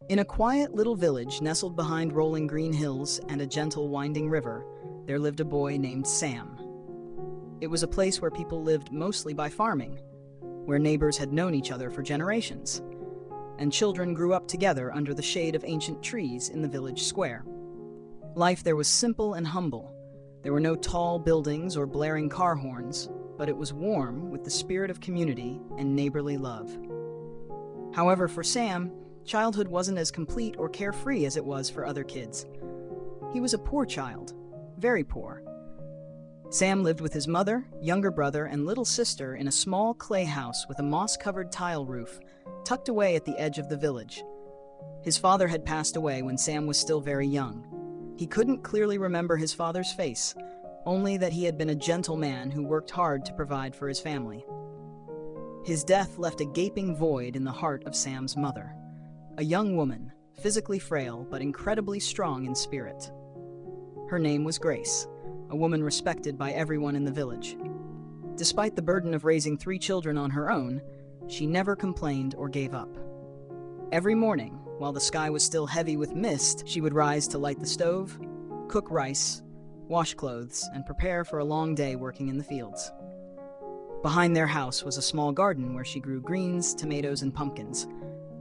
In a quiet little village nestled behind rolling green hills and a gentle winding river, there lived a boy named Sam. It was a place where people lived mostly by farming, where neighbors had known each other for generations, and children grew up together under the shade of ancient trees in the village square. Life there was simple and humble. There were no tall buildings or blaring car horns, but it was warm with the spirit of community and neighborly love. However, for Sam, childhood wasn't as complete or carefree as it was for other kids. He was a poor child, very poor. Sam lived with his mother, younger brother, and little sister in a small clay house with a moss-covered tile roof, tucked away at the edge of the village. His father had passed away when Sam was still very young. He couldn't clearly remember his father's face, only that he had been a gentle man who worked hard to provide for his family. His death left a gaping void in the heart of Sam's mother, a young woman, physically frail but incredibly strong in spirit. Her name was Grace, a woman respected by everyone in the village. Despite the burden of raising 3 children on her own, she never complained or gave up. Every morning, while the sky was still heavy with mist, she would rise to light the stove, cook rice, wash clothes, and prepare for a long day working in the fields. Behind their house was a small garden where she grew greens, tomatoes, and pumpkins,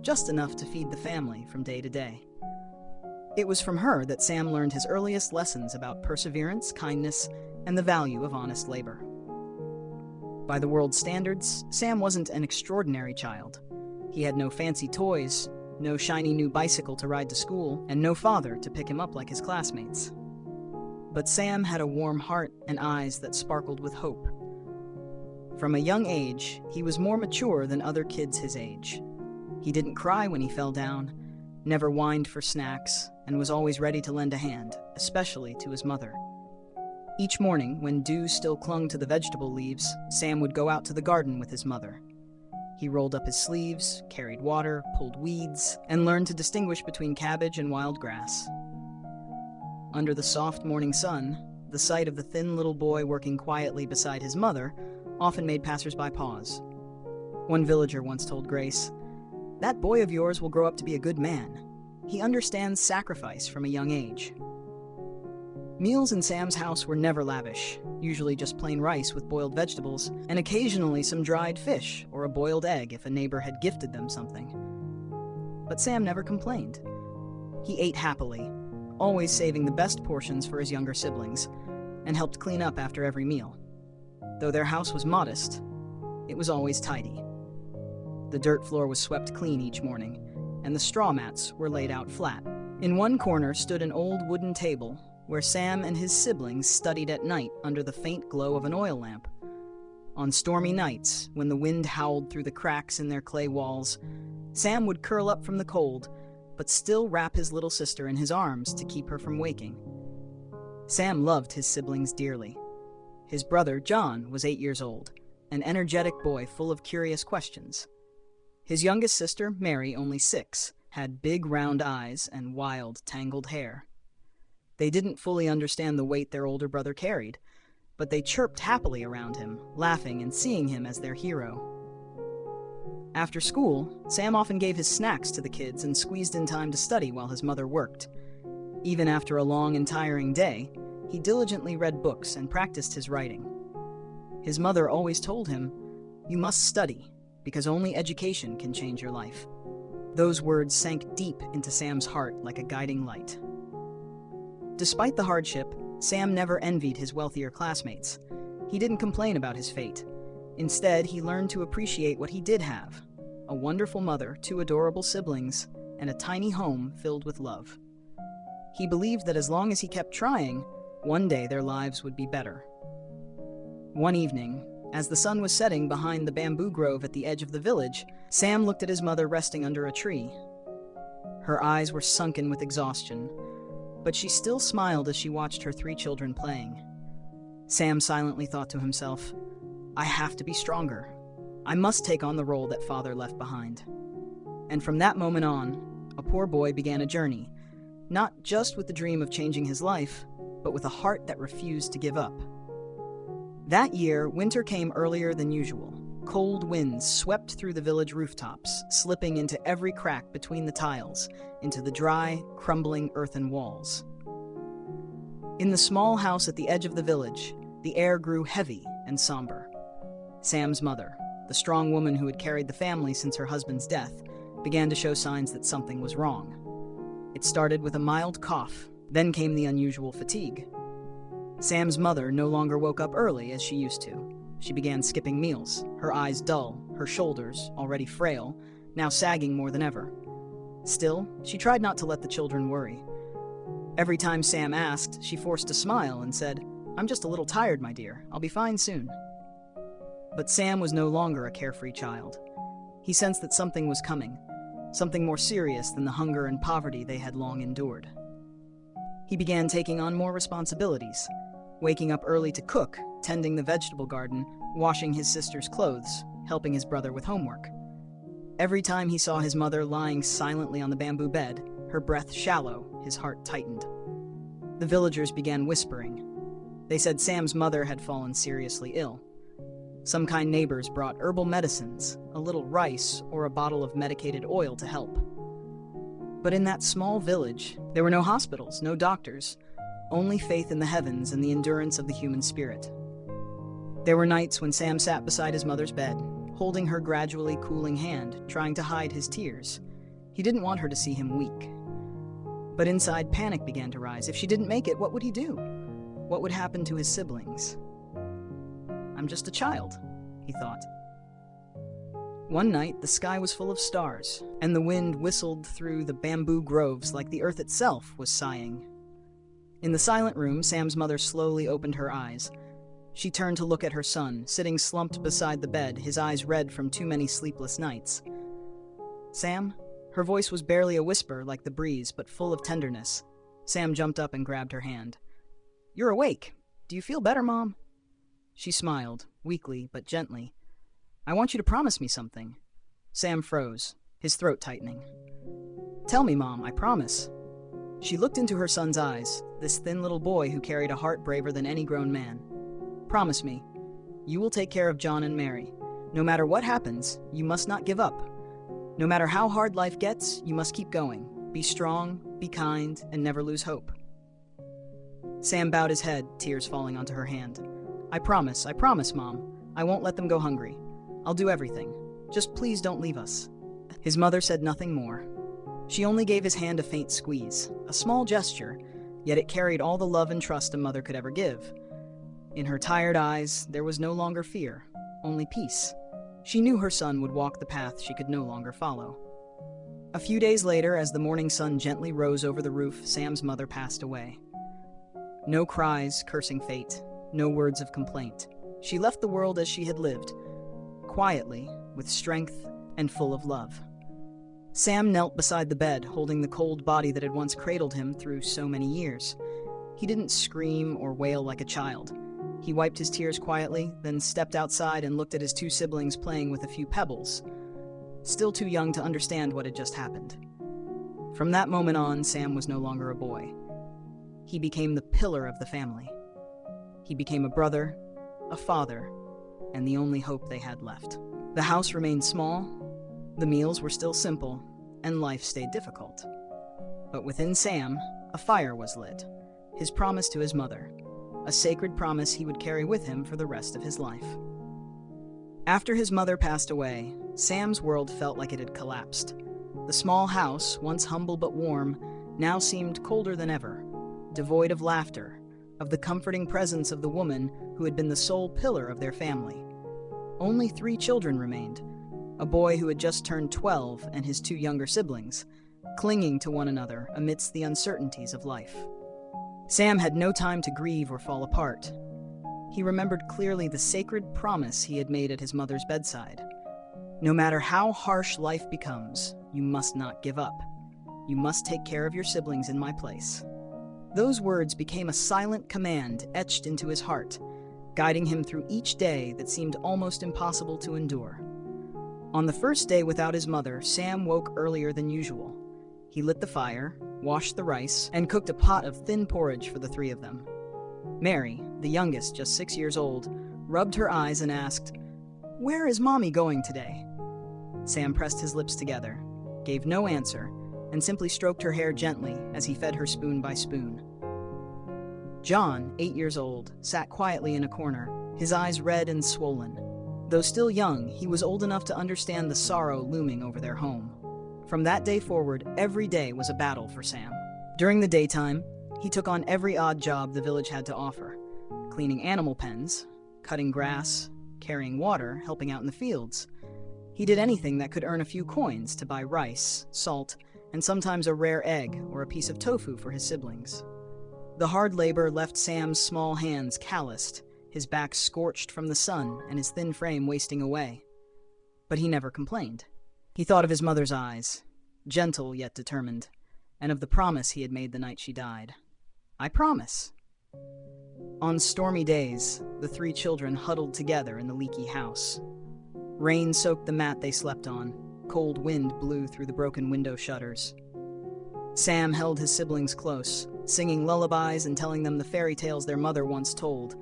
just enough to feed the family from day to day. It was from her that Sam learned his earliest lessons about perseverance, kindness, and the value of honest labor. By the world's standards, Sam wasn't an extraordinary child. He had no fancy toys, no shiny new bicycle to ride to school, and no father to pick him up like his classmates. But Sam had a warm heart and eyes that sparkled with hope. From a young age, he was more mature than other kids his age. He didn't cry when he fell down, never whined for snacks, and was always ready to lend a hand, especially to his mother. Each morning, when dew still clung to the vegetable leaves, Sam would go out to the garden with his mother. He rolled up his sleeves, carried water, pulled weeds, and learned to distinguish between cabbage and wild grass. Under the soft morning sun, the sight of the thin little boy working quietly beside his mother often made passers-by pause. One villager once told Grace, "That boy of yours will grow up to be a good man. He understands sacrifice from a young age." Meals in Sam's house were never lavish, usually just plain rice with boiled vegetables, and occasionally some dried fish or a boiled egg if a neighbor had gifted them something. But Sam never complained. He ate happily, always saving the best portions for his younger siblings, and helped clean up after every meal. Though their house was modest, it was always tidy. The dirt floor was swept clean each morning, and the straw mats were laid out flat. In one corner stood an old wooden table where Sam and his siblings studied at night under the faint glow of an oil lamp. On stormy nights, when the wind howled through the cracks in their clay walls, Sam would curl up from the cold, but still wrap his little sister in his arms to keep her from waking. Sam loved his siblings dearly. His brother, John, was 8 years old, an energetic boy full of curious questions. His youngest sister, Mary, only 6, had big round eyes and wild, tangled hair. They didn't fully understand the weight their older brother carried, but they chirped happily around him, laughing and seeing him as their hero. After school, Sam often gave his snacks to the kids and squeezed in time to study while his mother worked. Even after a long and tiring day, he diligently read books and practiced his writing. His mother always told him, "You must study, because only education can change your life." Those words sank deep into Sam's heart like a guiding light. Despite the hardship, Sam never envied his wealthier classmates. He didn't complain about his fate. Instead, he learned to appreciate what he did have: a wonderful mother, 2 adorable siblings, and a tiny home filled with love. He believed that as long as he kept trying, one day their lives would be better. One evening, as the sun was setting behind the bamboo grove at the edge of the village, Sam looked at his mother resting under a tree. Her eyes were sunken with exhaustion, but she still smiled as she watched her 3 children playing. Sam silently thought to himself, "I have to be stronger. I must take on the role that father left behind." And from that moment on, a poor boy began a journey, not just with the dream of changing his life, but with a heart that refused to give up. That year, winter came earlier than usual, Cold winds swept through the village rooftops, slipping into every crack between the tiles, into the dry, crumbling earthen walls. In the small house at the edge of the village, the air grew heavy and somber. Sam's mother, the strong woman who had carried the family since her husband's death, began to show signs that something was wrong. It started with a mild cough, then came the unusual fatigue. Sam's mother no longer woke up early as she used to. She began skipping meals, her eyes dull, her shoulders, already frail, now sagging more than ever. Still, she tried not to let the children worry. Every time Sam asked, she forced a smile and said, "I'm just a little tired, my dear. I'll be fine soon." But Sam was no longer a carefree child. He sensed that something was coming, something more serious than the hunger and poverty they had long endured. He began taking on more responsibilities, waking up early to cook, tending the vegetable garden, washing his sister's clothes, helping his brother with homework. Every time he saw his mother lying silently on the bamboo bed, her breath shallow, his heart tightened. The villagers began whispering. They said Sam's mother had fallen seriously ill. Some kind neighbors brought herbal medicines, a little rice, or a bottle of medicated oil to help. But in that small village, there were no hospitals, no doctors, only faith in the heavens and the endurance of the human spirit. There were nights when Sam sat beside his mother's bed, holding her gradually cooling hand, trying to hide his tears. He didn't want her to see him weak. But inside, panic began to rise. If she didn't make it, what would he do? What would happen to his siblings? "I'm just a child," he thought. One night, the sky was full of stars, and the wind whistled through the bamboo groves like the earth itself was sighing. In the silent room, Sam's mother slowly opened her eyes. She turned to look at her son, sitting slumped beside the bed, his eyes red from too many sleepless nights. "Sam?" Her voice was barely a whisper, like the breeze, but full of tenderness. Sam jumped up and grabbed her hand. "You're awake. Do you feel better, Mom?" She smiled, weakly but gently. "I want you to promise me something." Sam froze, his throat tightening. "Tell me, Mom, I promise." She looked into her son's eyes, this thin little boy who carried a heart braver than any grown man. "Promise me. You will take care of John and Mary. No matter what happens, you must not give up. No matter how hard life gets, you must keep going. Be strong, be kind, and never lose hope." Sam bowed his head, tears falling onto her hand. I promise, Mom. I won't let them go hungry. I'll do everything. Just please don't leave us." His mother said nothing more. She only gave his hand a faint squeeze, a small gesture, yet it carried all the love and trust a mother could ever give. In her tired eyes, there was no longer fear, only peace. She knew her son would walk the path she could no longer follow. A few days later, as the morning sun gently rose over the roof, Sam's mother passed away. No cries cursing fate, no words of complaint. She left the world as she had lived, quietly, with strength, and full of love. Sam knelt beside the bed, holding the cold body that had once cradled him through so many years. He didn't scream or wail like a child. He wiped his tears quietly, then stepped outside and looked at his two siblings playing with a few pebbles, still too young to understand what had just happened. From that moment on, Sam was no longer a boy. He became the pillar of the family. He became a brother, a father, and the only hope they had left. The house remained small, the meals were still simple, and life stayed difficult. But within Sam, a fire was lit, his promise to his mother, a sacred promise he would carry with him for the rest of his life. After his mother passed away, Sam's world felt like it had collapsed. The small house, once humble but warm, now seemed colder than ever, devoid of laughter, of the comforting presence of the woman who had been the sole pillar of their family. Only 3 children remained, a boy who had just turned 12 and his 2 younger siblings, clinging to one another amidst the uncertainties of life. Sam had no time to grieve or fall apart. He remembered clearly the sacred promise he had made at his mother's bedside. No matter how harsh life becomes, you must not give up. You must take care of your siblings in my place. Those words became a silent command etched into his heart, guiding him through each day that seemed almost impossible to endure. On the first day without his mother, Sam woke earlier than usual. He lit the fire, washed the rice, and cooked a pot of thin porridge for the 3 of them. Mary, the youngest, just 6 years old, rubbed her eyes and asked, "Where is Mommy going today?" Sam pressed his lips together, gave no answer, and simply stroked her hair gently as he fed her spoon by spoon. John, 8 years old, sat quietly in a corner, his eyes red and swollen. Though still young, he was old enough to understand the sorrow looming over their home. From that day forward, every day was a battle for Sam. During the daytime, he took on every odd job the village had to offer: cleaning animal pens, cutting grass, carrying water, helping out in the fields. He did anything that could earn a few coins to buy rice, salt, and sometimes a rare egg or a piece of tofu for his siblings. The hard labor left Sam's small hands calloused, his back scorched from the sun and his thin frame wasting away. But he never complained. He thought of his mother's eyes, gentle yet determined, and of the promise he had made the night she died. "I promise." On stormy days, the 3 children huddled together in the leaky house. Rain soaked the mat they slept on. Cold wind blew through the broken window shutters. Sam held his siblings close, singing lullabies and telling them the fairy tales their mother once told,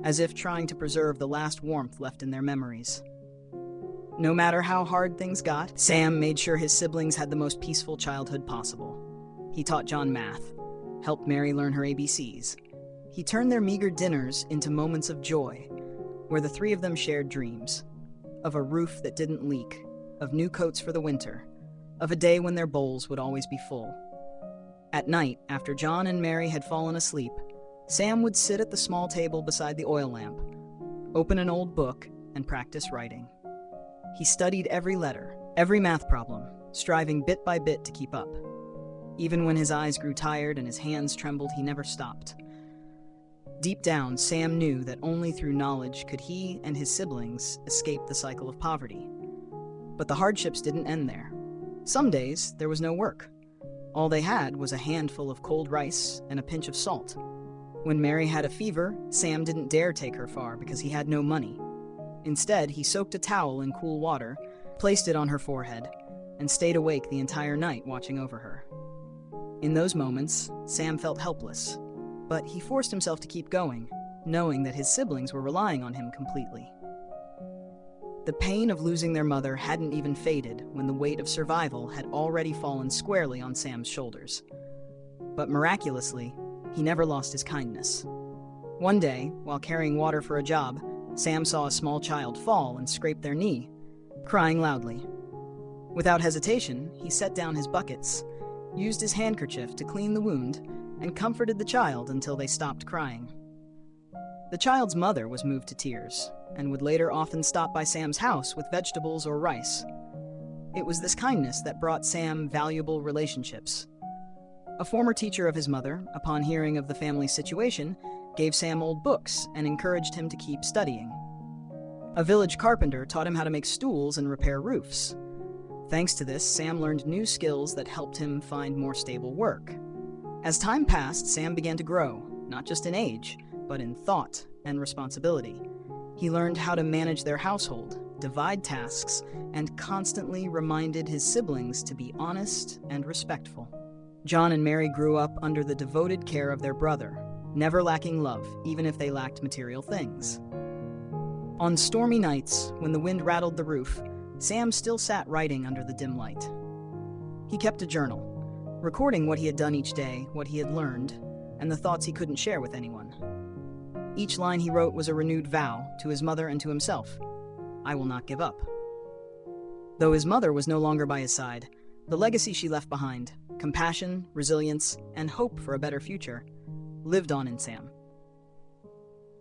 as if trying to preserve the last warmth left in their memories. No matter how hard things got, Sam made sure his siblings had the most peaceful childhood possible. He taught John math, helped Mary learn her ABCs. He turned their meager dinners into moments of joy, where the 3 of them shared dreams. Of a roof that didn't leak, of new coats for the winter, of a day when their bowls would always be full. At night, after John and Mary had fallen asleep, Sam would sit at the small table beside the oil lamp, open an old book, and practice writing. He studied every letter, every math problem, striving bit by bit to keep up. Even when his eyes grew tired and his hands trembled, he never stopped. Deep down, Sam knew that only through knowledge could he and his siblings escape the cycle of poverty. But the hardships didn't end there. Some days, there was no work. All they had was a handful of cold rice and a pinch of salt. When Mary had a fever, Sam didn't dare take her far because he had no money. Instead, he soaked a towel in cool water, placed it on her forehead, and stayed awake the entire night watching over her. In those moments, Sam felt helpless, but he forced himself to keep going, knowing that his siblings were relying on him completely. The pain of losing their mother hadn't even faded when the weight of survival had already fallen squarely on Sam's shoulders. But miraculously, he never lost his kindness. One day, while carrying water for a job, Sam saw a small child fall and scrape their knee, crying loudly. Without hesitation, he set down his buckets, used his handkerchief to clean the wound, and comforted the child until they stopped crying. The child's mother was moved to tears, and would later often stop by Sam's house with vegetables or rice. It was this kindness that brought Sam valuable relationships. A former teacher of his mother, upon hearing of the family's situation, gave Sam old books and encouraged him to keep studying. A village carpenter taught him how to make stools and repair roofs. Thanks to this, Sam learned new skills that helped him find more stable work. As time passed, Sam began to grow, not just in age, but in thought and responsibility. He learned how to manage their household, divide tasks, and constantly reminded his siblings to be honest and respectful. John and Mary grew up under the devoted care of their brother, never lacking love, even if they lacked material things. On stormy nights, when the wind rattled the roof, Sam still sat writing under the dim light. He kept a journal, recording what he had done each day, what he had learned, and the thoughts he couldn't share with anyone. Each line he wrote was a renewed vow to his mother and to himself. "I will not give up." Though his mother was no longer by his side, the legacy she left behind, compassion, resilience, and hope for a better future, lived on in Sam.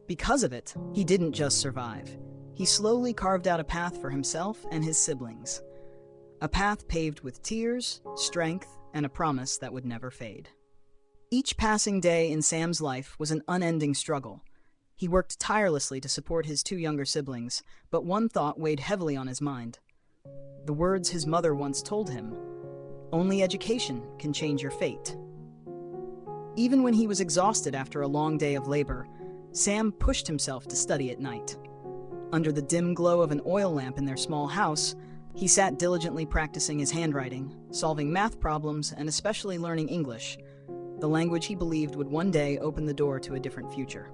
Because of it, he didn't just survive. He slowly carved out a path for himself and his siblings. A path paved with tears, strength, and a promise that would never fade. Each passing day in Sam's life was an unending struggle. He worked tirelessly to support his 2 younger siblings, but one thought weighed heavily on his mind. The words his mother once told him, "Only education can change your fate." Even when he was exhausted after a long day of labor, Sam pushed himself to study at night. Under the dim glow of an oil lamp in their small house, he sat diligently practicing his handwriting, solving math problems, and especially learning English, the language he believed would one day open the door to a different future.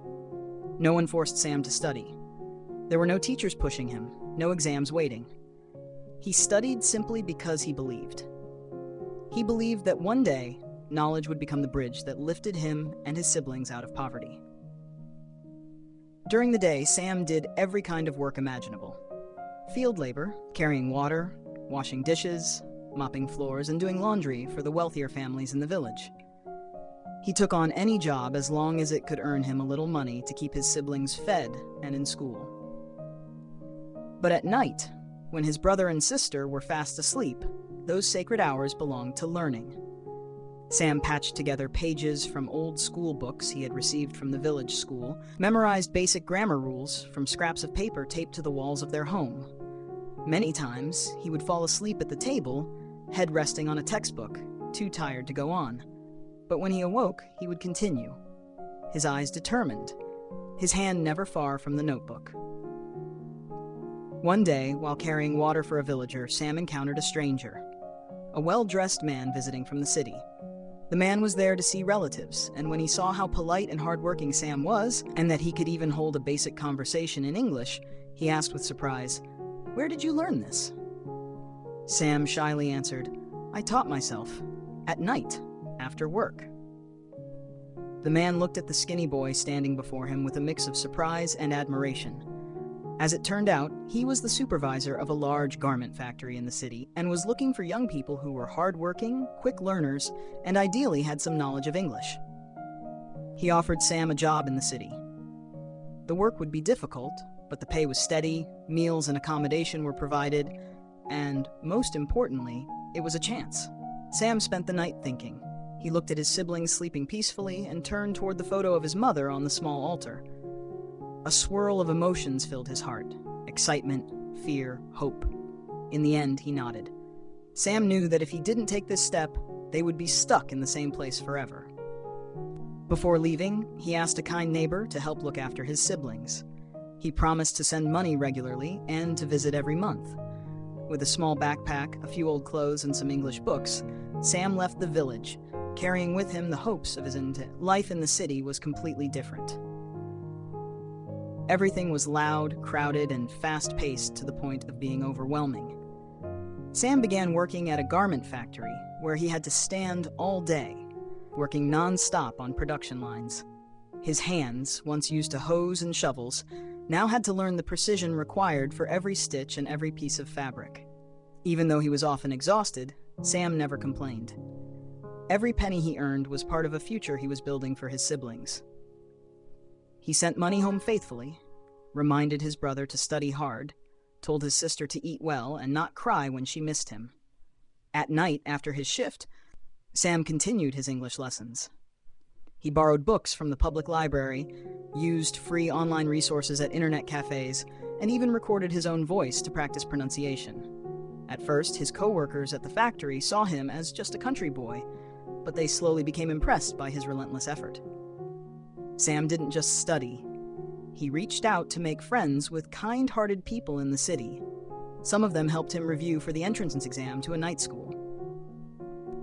No one forced Sam to study. There were no teachers pushing him, no exams waiting. He studied simply because he believed. He believed that one day, knowledge would become the bridge that lifted him and his siblings out of poverty. During the day, Sam did every kind of work imaginable. Field labor, carrying water, washing dishes, mopping floors, and doing laundry for the wealthier families in the village. He took on any job as long as it could earn him a little money to keep his siblings fed and in school. But at night, when his brother and sister were fast asleep, those sacred hours belonged to learning. Sam patched together pages from old school books he had received from the village school, memorized basic grammar rules from scraps of paper taped to the walls of their home. Many times, he would fall asleep at the table, head resting on a textbook, too tired to go on. But when he awoke, he would continue, his eyes determined, his hand never far from the notebook. One day, while carrying water for a villager, Sam encountered a stranger, a well-dressed man visiting from the city. The man was there to see relatives, and when he saw how polite and hardworking Sam was, and that he could even hold a basic conversation in English, he asked with surprise, "Where did you learn this?" Sam shyly answered, "I taught myself, at night, after work." The man looked at the skinny boy standing before him with a mix of surprise and admiration. As it turned out, he was the supervisor of a large garment factory in the city and was looking for young people who were hardworking, quick learners, and ideally had some knowledge of English. He offered Sam a job in the city. The work would be difficult, but the pay was steady, meals and accommodation were provided, and, most importantly, it was a chance. Sam spent the night thinking. He looked at his siblings sleeping peacefully and turned toward the photo of his mother on the small altar. A swirl of emotions filled his heart. Excitement, fear, hope. In the end, he nodded. Sam knew that if he didn't take this step, they would be stuck in the same place forever. Before leaving, he asked a kind neighbor to help look after his siblings. He promised to send money regularly and to visit every month. With a small backpack, a few old clothes, and some English books, Sam left the village, carrying with him the hopes of his life in the city was completely different. Everything was loud, crowded, and fast-paced to the point of being overwhelming. Sam began working at a garment factory where he had to stand all day, working non-stop on production lines. His hands, once used to hoes and shovels, now had to learn the precision required for every stitch and every piece of fabric. Even though he was often exhausted, Sam never complained. Every penny he earned was part of a future he was building for his siblings. He sent money home faithfully, reminded his brother to study hard, told his sister to eat well and not cry when she missed him. At night, after his shift, Sam continued his English lessons. He borrowed books from the public library, used free online resources at internet cafes, and even recorded his own voice to practice pronunciation. At first, his co-workers at the factory saw him as just a country boy, but they slowly became impressed by his relentless effort. Sam didn't just study. He reached out to make friends with kind-hearted people in the city. Some of them helped him review for the entrance exam to a night school.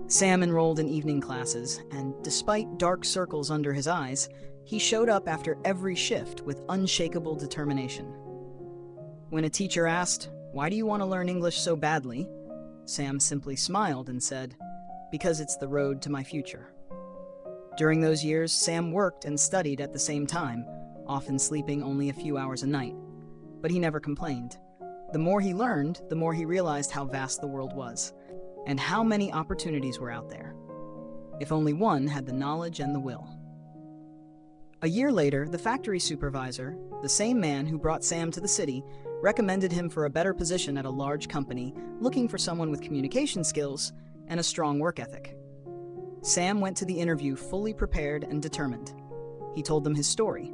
Sam enrolled in evening classes, and despite dark circles under his eyes, he showed up after every shift with unshakable determination. When a teacher asked, "Why do you want to learn English so badly?" Sam simply smiled and said, "Because it's the road to my future." During those years, Sam worked and studied at the same time, often sleeping only a few hours a night. But he never complained. The more he learned, the more he realized how vast the world was, and how many opportunities were out there, if only one had the knowledge and the will. A year later, the factory supervisor, the same man who brought Sam to the city, recommended him for a better position at a large company, looking for someone with communication skills and a strong work ethic. Sam went to the interview fully prepared and determined. He told them his story,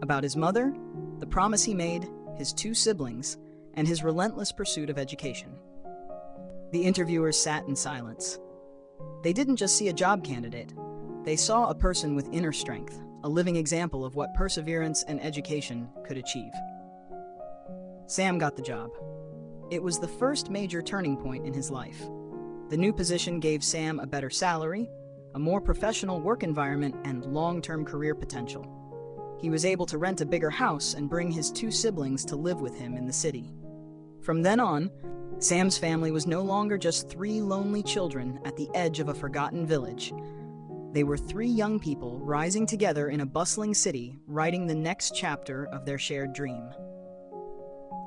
about his mother, the promise he made, his two siblings, and his relentless pursuit of education. The interviewers sat in silence. They didn't just see a job candidate. They saw a person with inner strength, a living example of what perseverance and education could achieve. Sam got the job. It was the first major turning point in his life. The new position gave Sam a better salary, a more professional work environment, and long-term career potential. he was able to rent a bigger house and bring his two siblings to live with him in the city. From then on, Sam's family was no longer just three lonely children at the edge of a forgotten village. They were three young people rising together in a bustling city, writing the next chapter of their shared dream.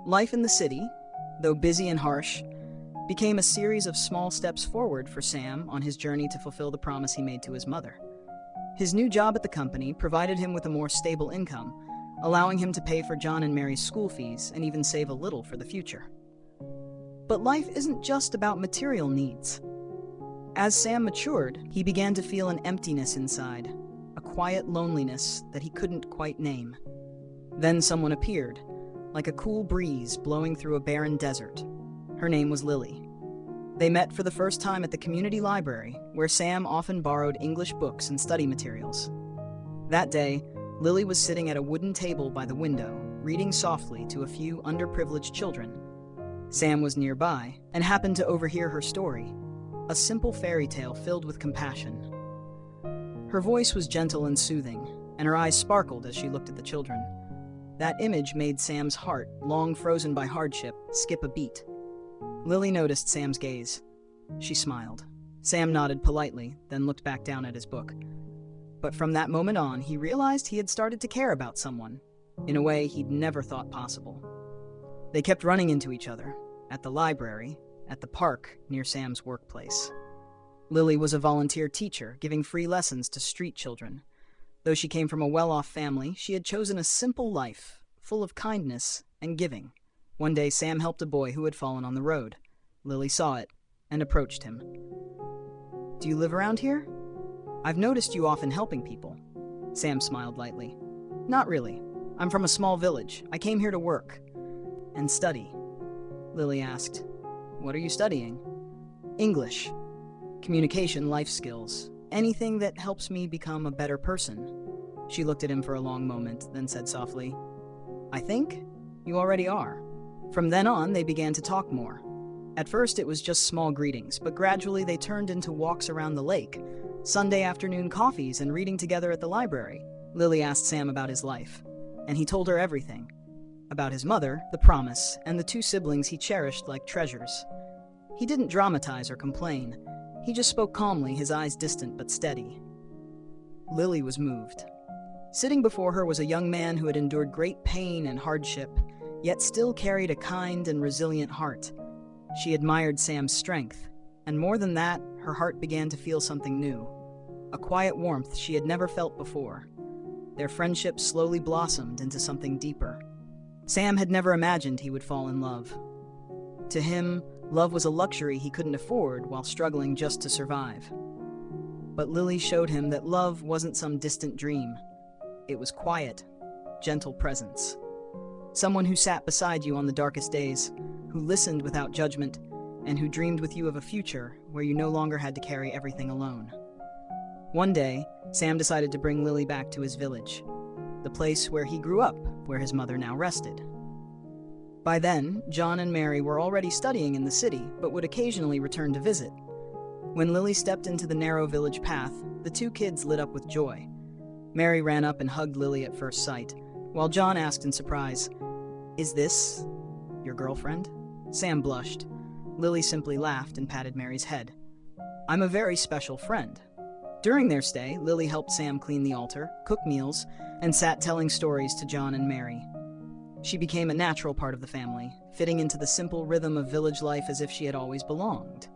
Life in the city, though busy and harsh, became a series of small steps forward for Sam on his journey to fulfill the promise he made to his mother. His new job at the company provided him with a more stable income, allowing him to pay for John and Mary's school fees and even save a little for the future. But life isn't just about material needs. As Sam matured, he began to feel an emptiness inside, a quiet loneliness that he couldn't quite name. Then someone appeared, like a cool breeze blowing through a barren desert. Her name was Lily. They met for the first time at the community library, where Sam often borrowed English books and study materials. That day, Lily was sitting at a wooden table by the window, reading softly to a few underprivileged children. Sam was nearby and happened to overhear her story, a simple fairy tale filled with compassion. Her voice was gentle and soothing, and her eyes sparkled as she looked at the children. That image made Sam's heart, long frozen by hardship, skip a beat. Lily noticed Sam's gaze. She smiled. Sam nodded politely, then looked back down at his book. But from that moment on, he realized he had started to care about someone, in a way he'd never thought possible. They kept running into each other, at the library, at the park near Sam's workplace. Lily was a volunteer teacher, giving free lessons to street children. Though she came from a well-off family, she had chosen a simple life, full of kindness and giving. One day, Sam helped a boy who had fallen on the road. Lily saw it and approached him. "Do you live around here? I've noticed you often helping people." Sam smiled lightly. "Not really. I'm from a small village. I came here to work and study." Lily asked, "What are you studying?" "English, communication, life skills, anything that helps me become a better person." She looked at him for a long moment, then said softly, "I think you already are." From then on, they began to talk more. At first, it was just small greetings, but gradually they turned into walks around the lake, Sunday afternoon coffees, and reading together at the library. Lily asked Sam about his life, and he told her everything. About his mother, the promise, and the two siblings he cherished like treasures. He didn't dramatize or complain. He just spoke calmly, his eyes distant but steady. Lily was moved. Sitting before her was a young man who had endured great pain and hardship, yet still carried a kind and resilient heart. She admired Sam's strength, and more than that, her heart began to feel something new, a quiet warmth she had never felt before. Their friendship slowly blossomed into something deeper. Sam had never imagined he would fall in love. To him, love was a luxury he couldn't afford while struggling just to survive. But Lily showed him that love wasn't some distant dream. It was quiet, gentle presence. Someone who sat beside you on the darkest days, who listened without judgment, and who dreamed with you of a future where you no longer had to carry everything alone. One day, Sam decided to bring Lily back to his village, the place where he grew up, where his mother now rested. By then, John and Mary were already studying in the city, but would occasionally return to visit. When Lily stepped into the narrow village path, the two kids lit up with joy. Mary ran up and hugged Lily at first sight, while John asked in surprise, "Is this your girlfriend?" Sam blushed. Lily simply laughed and patted Mary's head. "I'm a very special friend." During their stay, Lily helped Sam clean the altar, cook meals, and sat telling stories to John and Mary. She became a natural part of the family, fitting into the simple rhythm of village life as if she had always belonged.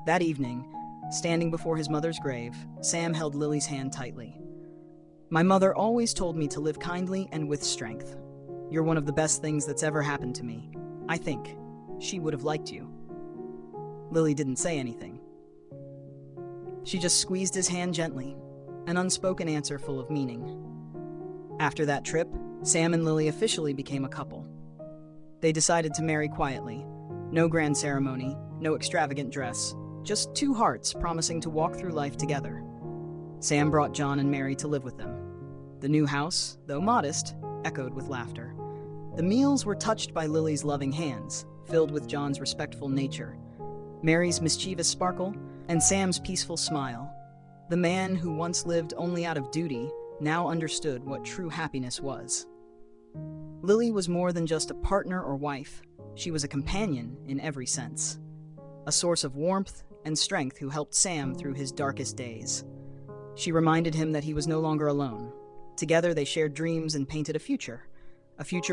That evening, standing before his mother's grave, Sam held Lily's hand tightly. "My mother always told me to live kindly and with strength. You're one of the best things that's ever happened to me. I think she would have liked you." Lily didn't say anything. She just squeezed his hand gently, an unspoken answer full of meaning. After that trip, Sam and Lily officially became a couple. They decided to marry quietly. No grand ceremony, no extravagant dress, just two hearts promising to walk through life together. Sam brought John and Mary to live with them. The new house, though modest, echoed with laughter. The meals were touched by Lily's loving hands, filled with John's respectful nature, Mary's mischievous sparkle, and Sam's peaceful smile. The man who once lived only out of duty now understood what true happiness was. Lily was more than just a partner or wife. She was a companion in every sense, a source of warmth and strength who helped Sam through his darkest days. She reminded him that he was no longer alone. Together they shared dreams and painted a future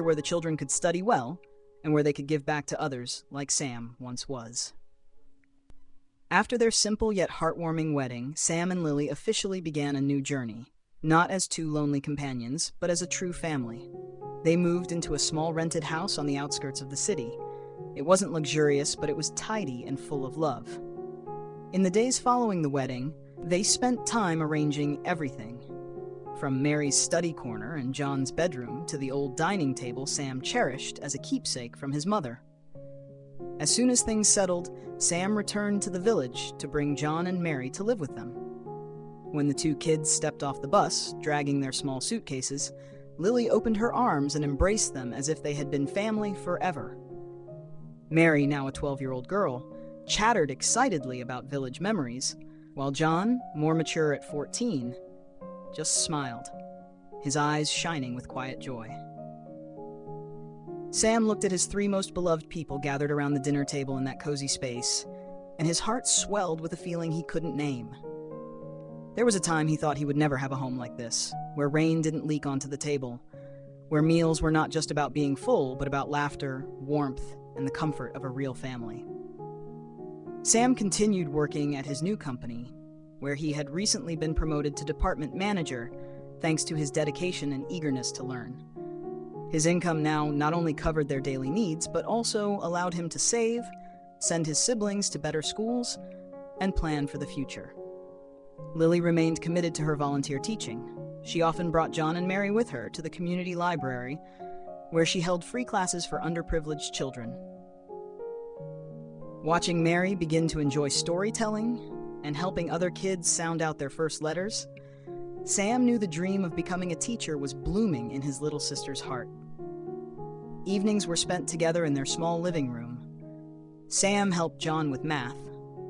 where the children could study well and where they could give back to others like Sam once was. After their simple yet heartwarming wedding, Sam and Lily officially began a new journey, not as two lonely companions, but as a true family. They moved into a small rented house on the outskirts of the city. It wasn't luxurious, but it was tidy and full of love. In the days following the wedding, they spent time arranging everything. From Mary's study corner and John's bedroom to the old dining table Sam cherished as a keepsake from his mother. As soon as things settled, Sam returned to the village to bring John and Mary to live with them. When the two kids stepped off the bus, dragging their small suitcases, Lily opened her arms and embraced them as if they had been family forever. Mary, now a 12-year-old girl, chattered excitedly about village memories, while John, more mature at 14, just smiled, his eyes shining with quiet joy. Sam looked at his three most beloved people gathered around the dinner table in that cozy space, and his heart swelled with a feeling he couldn't name. There was a time he thought he would never have a home like this, where rain didn't leak onto the table, where meals were not just about being full, but about laughter, warmth, and the comfort of a real family. Sam continued working at his new company, where he had recently been promoted to department manager, thanks to his dedication and eagerness to learn. His income now not only covered their daily needs, but also allowed him to save, send his siblings to better schools, and plan for the future. Lily remained committed to her volunteer teaching. She often brought John and Mary with her to the community library, where she held free classes for underprivileged children. Watching Mary begin to enjoy storytelling and helping other kids sound out their first letters, Sam knew the dream of becoming a teacher was blooming in his little sister's heart. Evenings were spent together in their small living room. Sam helped John with math.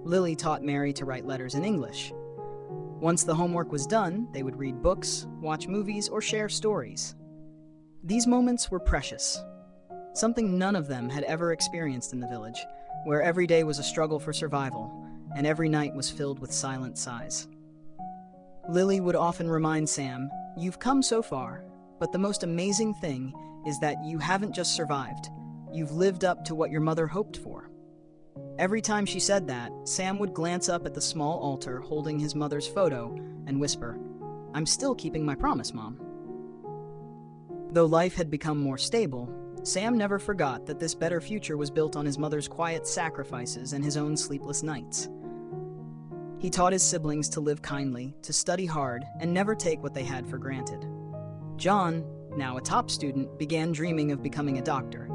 Lily taught Mary to write letters in English. Once the homework was done, they would read books, watch movies, or share stories. These moments were precious, something none of them had ever experienced in the village, where every day was a struggle for survival, and every night was filled with silent sighs. Lily would often remind Sam, "You've come so far, but the most amazing thing is that you haven't just survived. You've lived up to what your mother hoped for." Every time she said that, Sam would glance up at the small altar holding his mother's photo and whisper, "I'm still keeping my promise, Mom." Though life had become more stable, Sam never forgot that this better future was built on his mother's quiet sacrifices and his own sleepless nights. He taught his siblings to live kindly, to study hard, and never take what they had for granted. John, now a top student, began dreaming of becoming a doctor.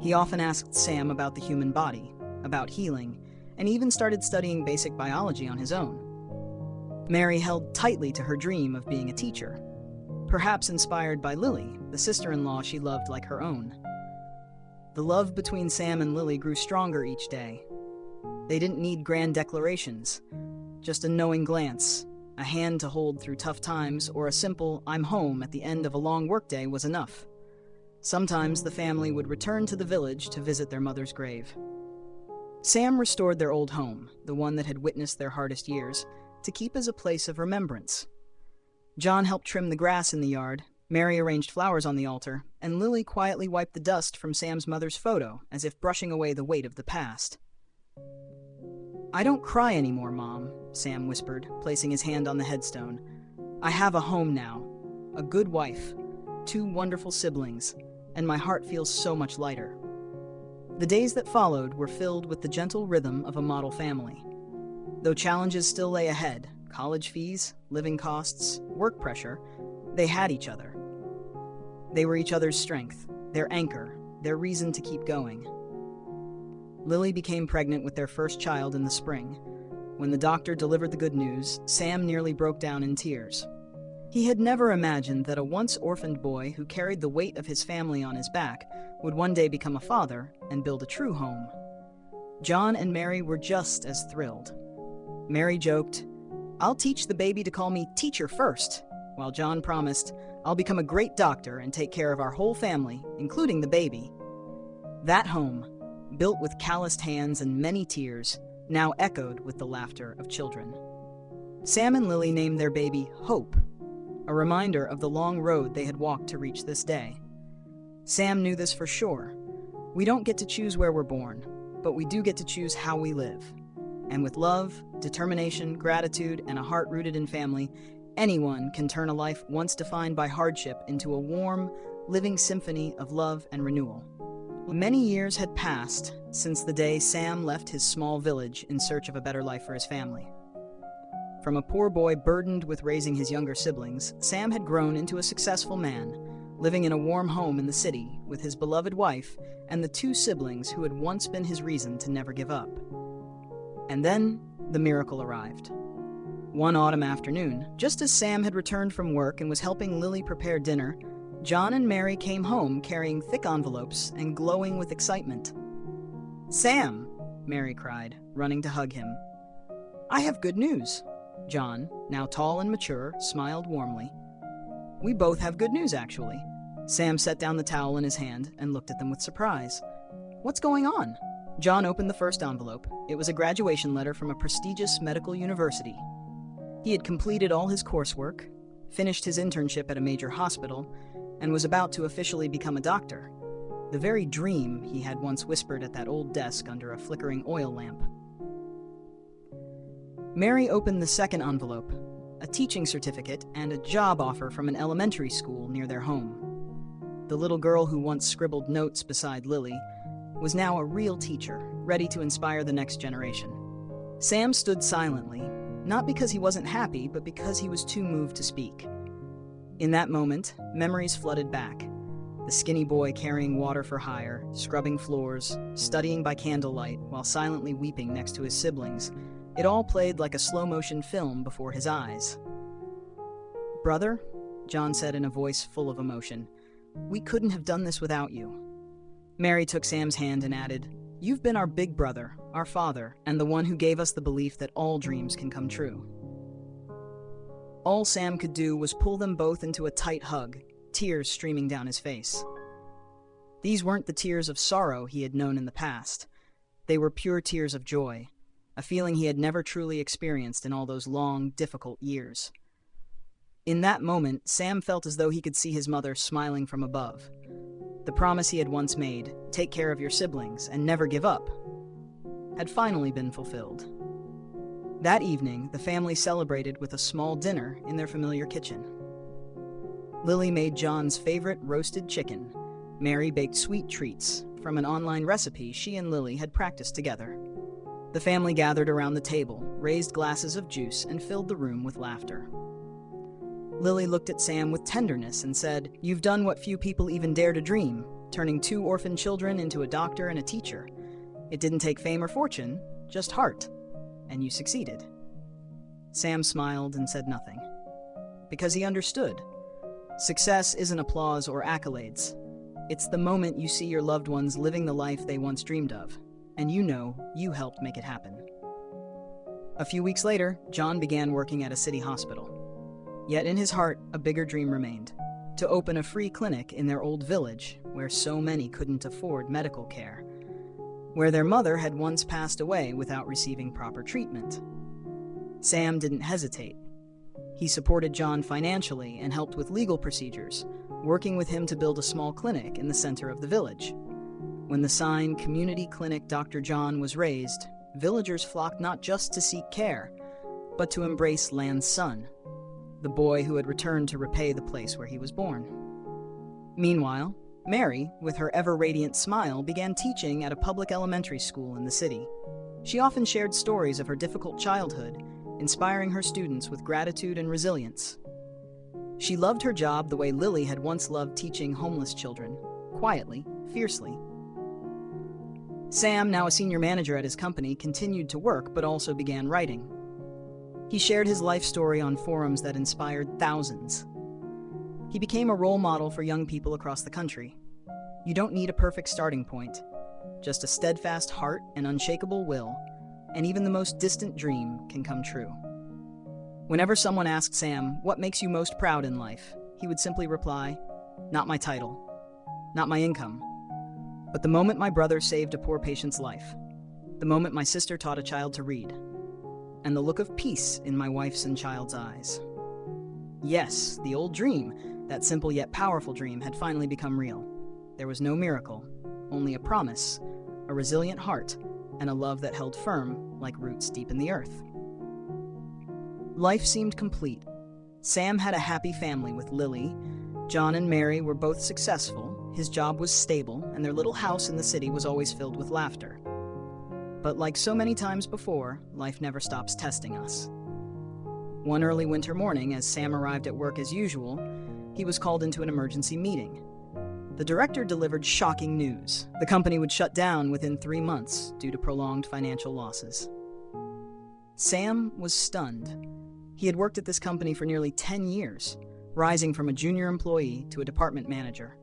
He often asked Sam about the human body, about healing, and even started studying basic biology on his own. Mary held tightly to her dream of being a teacher, perhaps inspired by Lily, the sister-in-law she loved like her own. The love between Sam and Lily grew stronger each day. They didn't need grand declarations, just a knowing glance, a hand to hold through tough times, or a simple "I'm home" at the end of a long workday was enough. Sometimes the family would return to the village to visit their mother's grave. Sam restored their old home, the one that had witnessed their hardest years, to keep as a place of remembrance. John helped trim the grass in the yard, Mary arranged flowers on the altar, and Lily quietly wiped the dust from Sam's mother's photo, as if brushing away the weight of the past. "I don't cry anymore, Mom," Sam whispered, placing his hand on the headstone. "I have a home now, a good wife, 2 wonderful siblings, and my heart feels so much lighter." The days that followed were filled with the gentle rhythm of a model family. Though challenges still lay ahead, college fees, living costs, work pressure, they had each other. They were each other's strength, their anchor, their reason to keep going. Lily became pregnant with their first child in the spring. When the doctor delivered the good news, Sam nearly broke down in tears. He had never imagined that a once orphaned boy who carried the weight of his family on his back would one day become a father and build a true home. John and Mary were just as thrilled. Mary joked, "I'll teach the baby to call me teacher first," while John promised, "I'll become a great doctor and take care of our whole family, including the baby." That home, built with calloused hands and many tears, now echoed with the laughter of children. Sam and Lily named their baby Hope, a reminder of the long road they had walked to reach this day. Sam knew this for sure. We don't get to choose where we're born, but we do get to choose how we live. And with love, determination, gratitude, and a heart rooted in family, anyone can turn a life once defined by hardship into a warm, living symphony of love and renewal. Many years had passed since the day Sam left his small village in search of a better life for his family. From a poor boy burdened with raising his younger siblings, Sam had grown into a successful man, living in a warm home in the city with his beloved wife and the two siblings who had once been his reason to never give up. And then, the miracle arrived. One autumn afternoon, just as Sam had returned from work and was helping Lily prepare dinner, John and Mary came home carrying thick envelopes and glowing with excitement. "Sam!" Mary cried, running to hug him. "I have good news." John, now tall and mature, smiled warmly. "We both have good news, actually." Sam set down the towel in his hand and looked at them with surprise. "What's going on?" John opened the first envelope. It was a graduation letter from a prestigious medical university. He had completed all his coursework, finished his internship at a major hospital, and was about to officially become a doctor. The very dream he had once whispered at that old desk under a flickering oil lamp. Mary opened the second envelope, a teaching certificate and a job offer from an elementary school near their home. The little girl who once scribbled notes beside Lily was now a real teacher, ready to inspire the next generation. Sam stood silently, not because he wasn't happy, but because he was too moved to speak. In that moment, memories flooded back. The skinny boy carrying water for hire, scrubbing floors, studying by candlelight while silently weeping next to his siblings. It all played like a slow-motion film before his eyes. "Brother," John said in a voice full of emotion, "we couldn't have done this without you." Mary took Sam's hand and added, "You've been our big brother, our father, and the one who gave us the belief that all dreams can come true." All Sam could do was pull them both into a tight hug, tears streaming down his face. These weren't the tears of sorrow he had known in the past. They were pure tears of joy, a feeling he had never truly experienced in all those long, difficult years. In that moment, Sam felt as though he could see his mother smiling from above. The promise he had once made, "Take care of your siblings and never give up," had finally been fulfilled. That evening, the family celebrated with a small dinner in their familiar kitchen. Lily made John's favorite roasted chicken. Mary baked sweet treats from an online recipe she and Lily had practiced together. The family gathered around the table, raised glasses of juice, and filled the room with laughter. Lily looked at Sam with tenderness and said, "You've done what few people even dare to dream, turning two orphan children into a doctor and a teacher. It didn't take fame or fortune, just heart. And you succeeded." Sam smiled and said nothing. Because he understood. Success isn't applause or accolades. It's the moment you see your loved ones living the life they once dreamed of, and you know you helped make it happen. A few weeks later, John began working at a city hospital. Yet in his heart, a bigger dream remained: to open a free clinic in their old village, where so many couldn't afford medical care, where their mother had once passed away without receiving proper treatment. Sam didn't hesitate. He supported John financially and helped with legal procedures, working with him to build a small clinic in the center of the village. When the sign "Community Clinic Dr. John" was raised, villagers flocked not just to seek care, but to embrace land's son, the boy who had returned to repay the place where he was born. Meanwhile, Mary, with her ever-radiant smile, began teaching at a public elementary school in the city. She often shared stories of her difficult childhood, inspiring her students with gratitude and resilience. She loved her job the way Lily had once loved teaching homeless children, quietly, fiercely. Sam, now a senior manager at his company, continued to work but also began writing. He shared his life story on forums that inspired thousands. He became a role model for young people across the country. You don't need a perfect starting point, just a steadfast heart and unshakable will, and even the most distant dream can come true. Whenever someone asked Sam, "What makes you most proud in life?" he would simply reply, "Not my title, not my income, but the moment my brother saved a poor patient's life, the moment my sister taught a child to read, and the look of peace in my wife's and child's eyes." Yes, the old dream, that simple yet powerful dream, had finally become real. There was no miracle, only a promise, a resilient heart, and a love that held firm like roots deep in the earth. Life seemed complete. Sam had a happy family with Lily. John and Mary were both successful, his job was stable, and their little house in the city was always filled with laughter. But like so many times before, life never stops testing us. One early winter morning, as Sam arrived at work as usual, he was called into an emergency meeting. The director delivered shocking news. The company would shut down within 3 months due to prolonged financial losses. Sam was stunned. He had worked at this company for nearly 10 years, rising from a junior employee to a department manager.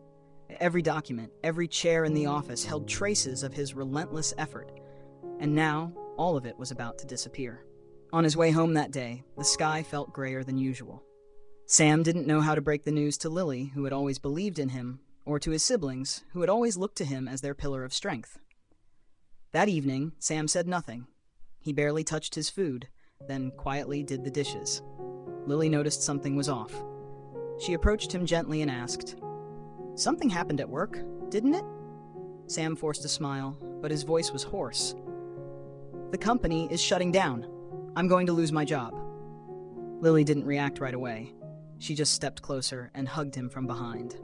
Every document, every chair in the office held traces of his relentless effort, and now all of it was about to disappear. On his way home that day, the sky felt grayer than usual. Sam didn't know how to break the news to Lily, who had always believed in him, or to his siblings, who had always looked to him as their pillar of strength. That evening, Sam said nothing. He barely touched his food, then quietly did the dishes. Lily noticed something was off. She approached him gently and asked, "Something happened at work, didn't it?" Sam forced a smile, but his voice was hoarse. "The company is shutting down. I'm going to lose my job." Lily didn't react right away. She just stepped closer and hugged him from behind.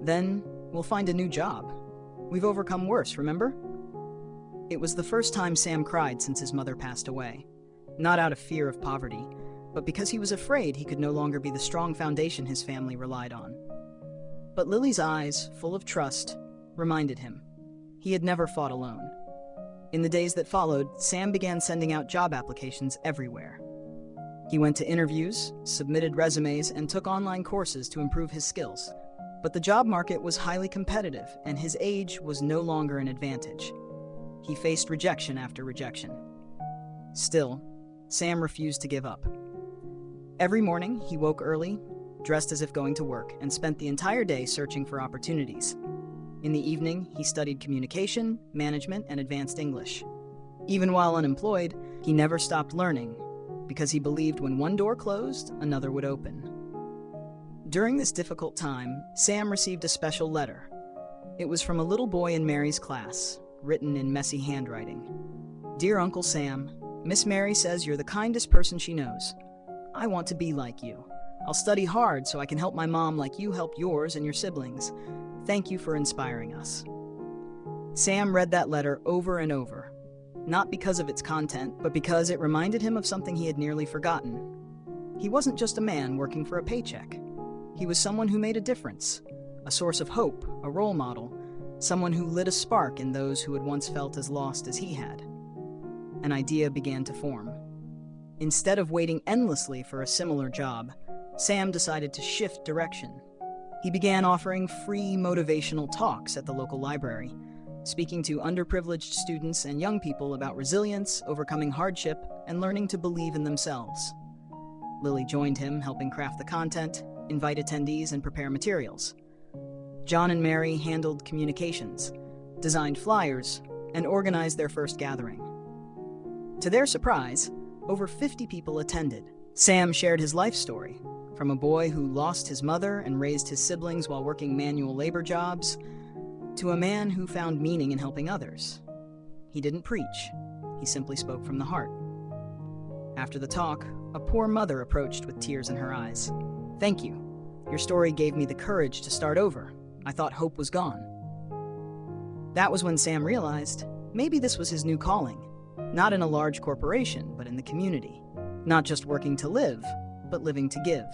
"Then we'll find a new job. We've overcome worse, remember?" It was the first time Sam cried since his mother passed away. Not out of fear of poverty, but because he was afraid he could no longer be the strong foundation his family relied on. But Lily's eyes, full of trust, reminded him he had never fought alone. In the days that followed, Sam began sending out job applications everywhere. He went to interviews, submitted resumes, and took online courses to improve his skills. But the job market was highly competitive, and his age was no longer an advantage. He faced rejection after rejection. Still, Sam refused to give up. Every morning, he woke early, dressed as if going to work, and spent the entire day searching for opportunities. In the evening, he studied communication, management, and advanced English. Even while unemployed, he never stopped learning, because he believed when one door closed, another would open. During this difficult time, Sam received a special letter. It was from a little boy in Mary's class, written in messy handwriting. "Dear Uncle Sam, Miss Mary says you're the kindest person she knows. I want to be like you. I'll study hard so I can help my mom like you helped yours and your siblings. Thank you for inspiring us." Sam read that letter over and over, not because of its content, but because it reminded him of something he had nearly forgotten. He wasn't just a man working for a paycheck. He was someone who made a difference, a source of hope, a role model, someone who lit a spark in those who had once felt as lost as he had. An idea began to form. Instead of waiting endlessly for a similar job, Sam decided to shift direction. He began offering free motivational talks at the local library, speaking to underprivileged students and young people about resilience, overcoming hardship, and learning to believe in themselves. Lily joined him, helping craft the content, invite attendees, and prepare materials. John and Mary handled communications, designed flyers, and organized their first gathering. To their surprise, over 50 people attended. Sam shared his life story, from a boy who lost his mother and raised his siblings while working manual labor jobs, to a man who found meaning in helping others. He didn't preach, he simply spoke from the heart. After the talk, a poor mother approached with tears in her eyes. "Thank you. Your story gave me the courage to start over. I thought hope was gone." That was when Sam realized maybe this was his new calling, not in a large corporation, but in the community. Not just working to live, but living to give.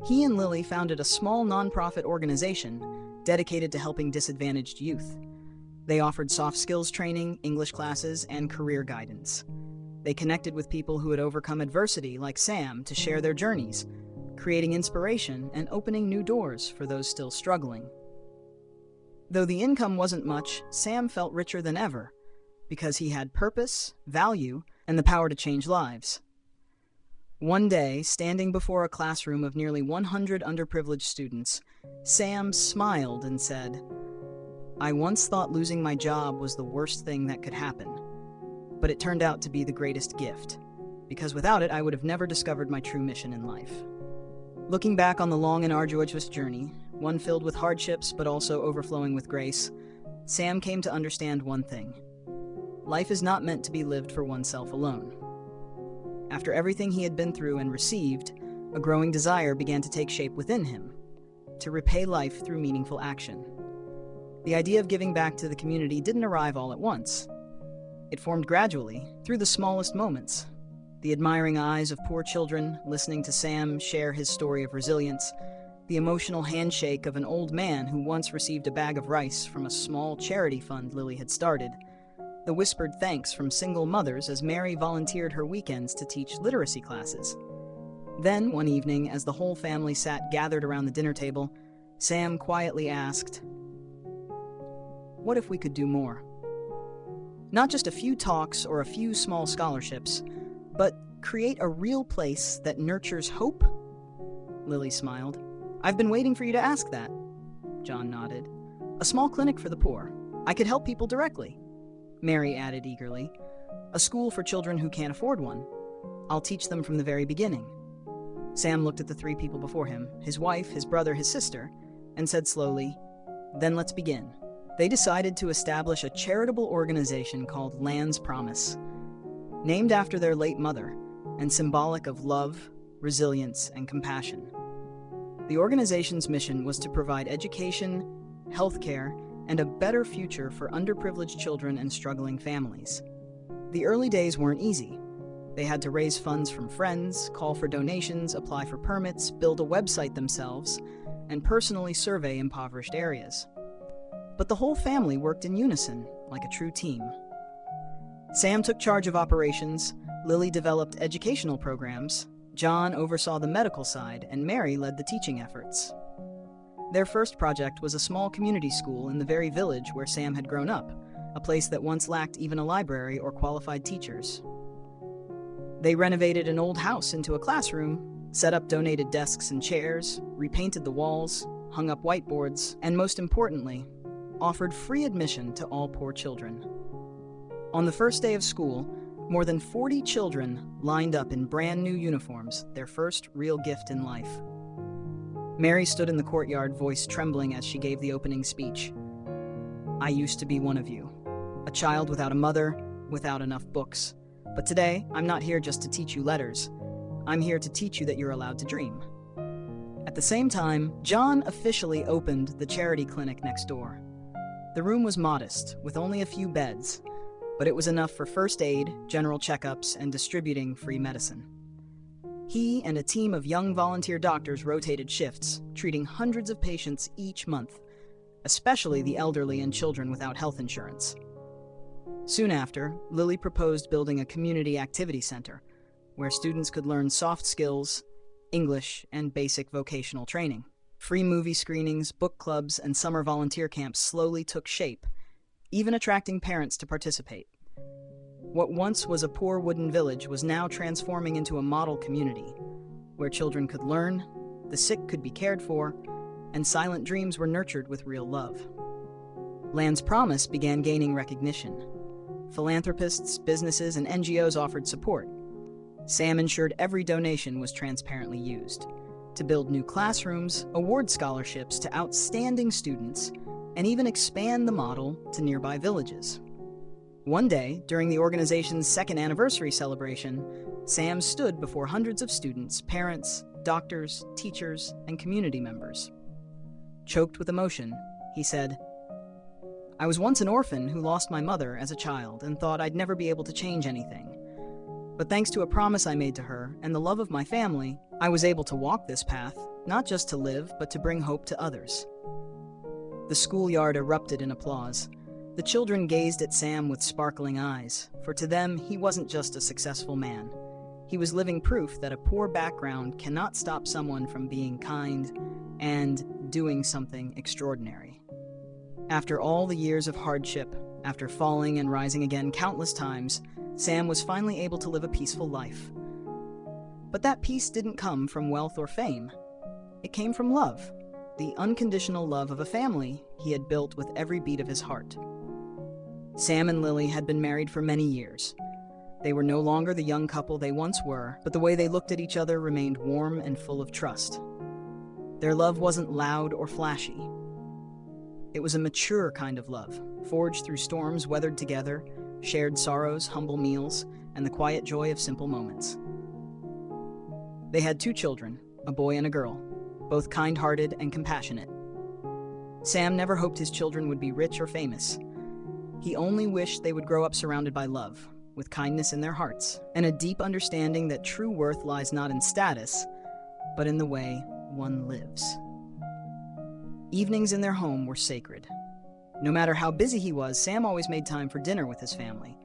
He and Lily founded a small nonprofit organization dedicated to helping disadvantaged youth. They offered soft skills training, English classes, and career guidance. They connected with people who had overcome adversity, like Sam, to share their journeys, creating inspiration and opening new doors for those still struggling. Though the income wasn't much, Sam felt richer than ever, because he had purpose, value, and the power to change lives. One day, standing before a classroom of nearly 100 underprivileged students, Sam smiled and said, "I once thought losing my job was the worst thing that could happen, but it turned out to be the greatest gift, because without it, I would have never discovered my true mission in life." Looking back on the long and arduous journey, one filled with hardships but also overflowing with grace, Sam came to understand one thing. Life is not meant to be lived for oneself alone. After everything he had been through and received, a growing desire began to take shape within him, to repay life through meaningful action. The idea of giving back to the community didn't arrive all at once. It formed gradually, through the smallest moments. The admiring eyes of poor children listening to Sam share his story of resilience, the emotional handshake of an old man who once received a bag of rice from a small charity fund Lily had started, the whispered thanks from single mothers as Mary volunteered her weekends to teach literacy classes. Then, one evening, as the whole family sat gathered around the dinner table, Sam quietly asked, "What if we could do more? Not just a few talks or a few small scholarships, but create a real place that nurtures hope?" Lily smiled. "I've been waiting for you to ask that." John nodded. "A small clinic for the poor. I could help people directly." Mary added eagerly, "A school for children who can't afford one. I'll teach them from the very beginning." Sam looked at the three people before him, his wife, his brother, his sister, and said slowly, "Then let's begin." They decided to establish a charitable organization called Land's Promise, named after their late mother and symbolic of love, resilience, and compassion. The organization's mission was to provide education, healthcare, and a better future for underprivileged children and struggling families. The early days weren't easy. They had to raise funds from friends, call for donations, apply for permits, build a website themselves, and personally survey impoverished areas. But the whole family worked in unison, like a true team. Sam took charge of operations, Lily developed educational programs, John oversaw the medical side, and Mary led the teaching efforts. Their first project was a small community school in the very village where Sam had grown up, a place that once lacked even a library or qualified teachers. They renovated an old house into a classroom, set up donated desks and chairs, repainted the walls, hung up whiteboards, and most importantly, offered free admission to all poor children. On the first day of school, more than 40 children lined up in brand new uniforms, their first real gift in life. Mary stood in the courtyard, voice trembling as she gave the opening speech. "I used to be one of you, a child without a mother, without enough books. But today, I'm not here just to teach you letters. I'm here to teach you that you're allowed to dream." At the same time, John officially opened the charity clinic next door. The room was modest, with only a few beds, but it was enough for first aid, general checkups, and distributing free medicine. He and a team of young volunteer doctors rotated shifts, treating hundreds of patients each month, especially the elderly and children without health insurance. Soon after, Lily proposed building a community activity center, where students could learn soft skills, English, and basic vocational training. Free movie screenings, book clubs, and summer volunteer camps slowly took shape, even attracting parents to participate. What once was a poor wooden village was now transforming into a model community, where children could learn, the sick could be cared for, and silent dreams were nurtured with real love. Land's Promise began gaining recognition. Philanthropists, businesses, and NGOs offered support. Sam ensured every donation was transparently used to build new classrooms, award scholarships to outstanding students, and even expand the model to nearby villages. One day, during the organization's second anniversary celebration, Sam stood before hundreds of students, parents, doctors, teachers, and community members. Choked with emotion, he said, "I was once an orphan who lost my mother as a child and thought I'd never be able to change anything. But thanks to a promise I made to her and the love of my family, I was able to walk this path, not just to live, but to bring hope to others." The schoolyard erupted in applause. The children gazed at Sam with sparkling eyes, for to them, he wasn't just a successful man. He was living proof that a poor background cannot stop someone from being kind and doing something extraordinary. After all the years of hardship, after falling and rising again countless times, Sam was finally able to live a peaceful life. But that peace didn't come from wealth or fame. It came from love, the unconditional love of a family he had built with every beat of his heart. Sam and Lily had been married for many years. They were no longer the young couple they once were, but the way they looked at each other remained warm and full of trust. Their love wasn't loud or flashy. It was a mature kind of love, forged through storms weathered together, shared sorrows, humble meals, and the quiet joy of simple moments. They had 2 children, a boy and a girl, both kind-hearted and compassionate. Sam never hoped his children would be rich or famous. He only wished they would grow up surrounded by love, with kindness in their hearts, and a deep understanding that true worth lies not in status, but in the way one lives. Evenings in their home were sacred. No matter how busy he was, Sam always made time for dinner with his family.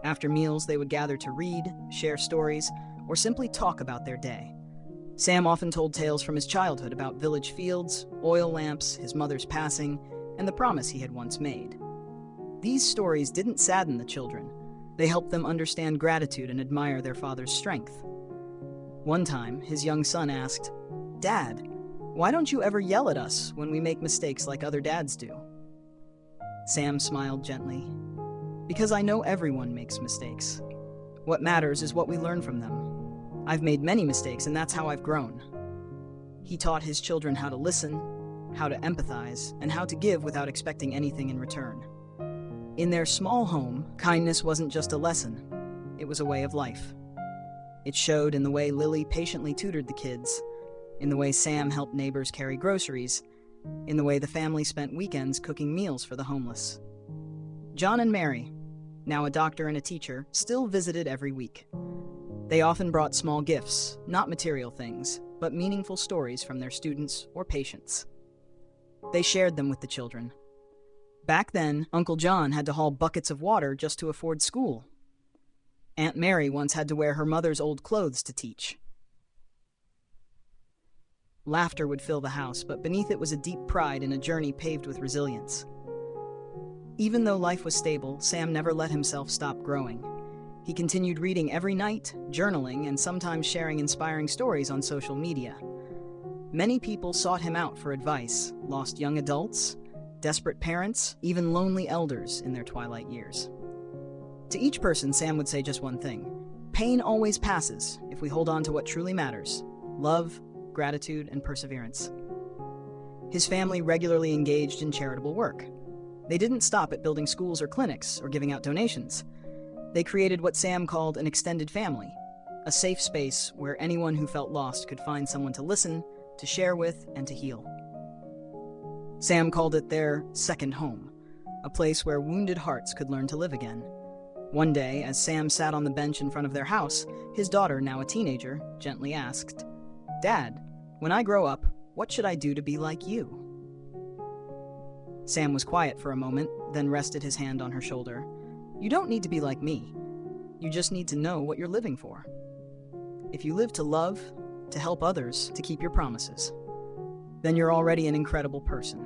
After meals, they would gather to read, share stories, or simply talk about their day. Sam often told tales from his childhood about village fields, oil lamps, his mother's passing, and the promise he had once made. These stories didn't sadden the children. They helped them understand gratitude and admire their father's strength. One time, his young son asked, "Dad, why don't you ever yell at us when we make mistakes like other dads do?" Sam smiled gently. "Because I know everyone makes mistakes. What matters is what we learn from them. I've made many mistakes, and that's how I've grown." He taught his children how to listen, how to empathize, and how to give without expecting anything in return. In their small home, kindness wasn't just a lesson, it was a way of life. It showed in the way Lily patiently tutored the kids, in the way Sam helped neighbors carry groceries, in the way the family spent weekends cooking meals for the homeless. John and Mary, now a doctor and a teacher, still visited every week. They often brought small gifts, not material things, but meaningful stories from their students or patients. They shared them with the children. Back then, Uncle John had to haul buckets of water just to afford school. Aunt Mary once had to wear her mother's old clothes to teach. Laughter would fill the house, but beneath it was a deep pride in a journey paved with resilience. Even though life was stable, Sam never let himself stop growing. He continued reading every night, journaling, and sometimes sharing inspiring stories on social media. Many people sought him out for advice, lost young adults, desperate parents, even lonely elders in their twilight years. To each person, Sam would say just one thing: pain always passes if we hold on to what truly matters: love, gratitude, and perseverance. His family regularly engaged in charitable work. They didn't stop at building schools or clinics or giving out donations. They created what Sam called an extended family, a safe space where anyone who felt lost could find someone to listen, to share with, and to heal. Sam called it their second home, a place where wounded hearts could learn to live again. One day, as Sam sat on the bench in front of their house, his daughter, now a teenager, gently asked, "Dad, when I grow up, what should I do to be like you?" Sam was quiet for a moment, then rested his hand on her shoulder. "You don't need to be like me. You just need to know what you're living for. If you live to love, to help others, to keep your promises, then you're already an incredible person."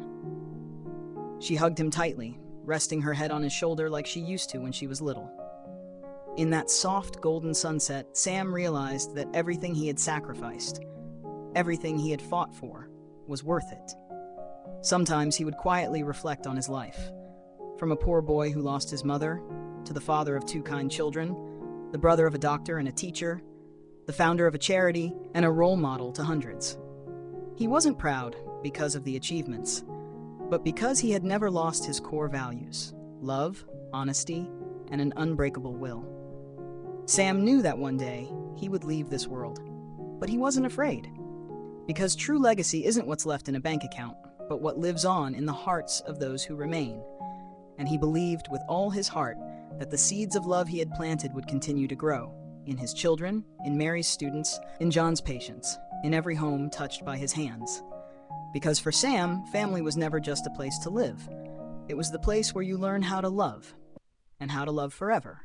She hugged him tightly, resting her head on his shoulder like she used to when she was little. In that soft golden sunset, Sam realized that everything he had sacrificed, everything he had fought for, was worth it. Sometimes he would quietly reflect on his life. From a poor boy who lost his mother, to the father of 2 kind children, the brother of a doctor and a teacher, the founder of a charity, and a role model to hundreds. He wasn't proud because of the achievements, but because he had never lost his core values: love, honesty, and an unbreakable will. Sam knew that one day he would leave this world, but he wasn't afraid. Because true legacy isn't what's left in a bank account, but what lives on in the hearts of those who remain. And he believed with all his heart that the seeds of love he had planted would continue to grow, in his children, in Mary's students, in John's patients, in every home touched by his hands. Because for Sam, family was never just a place to live. It was the place where you learn how to love, and how to love forever.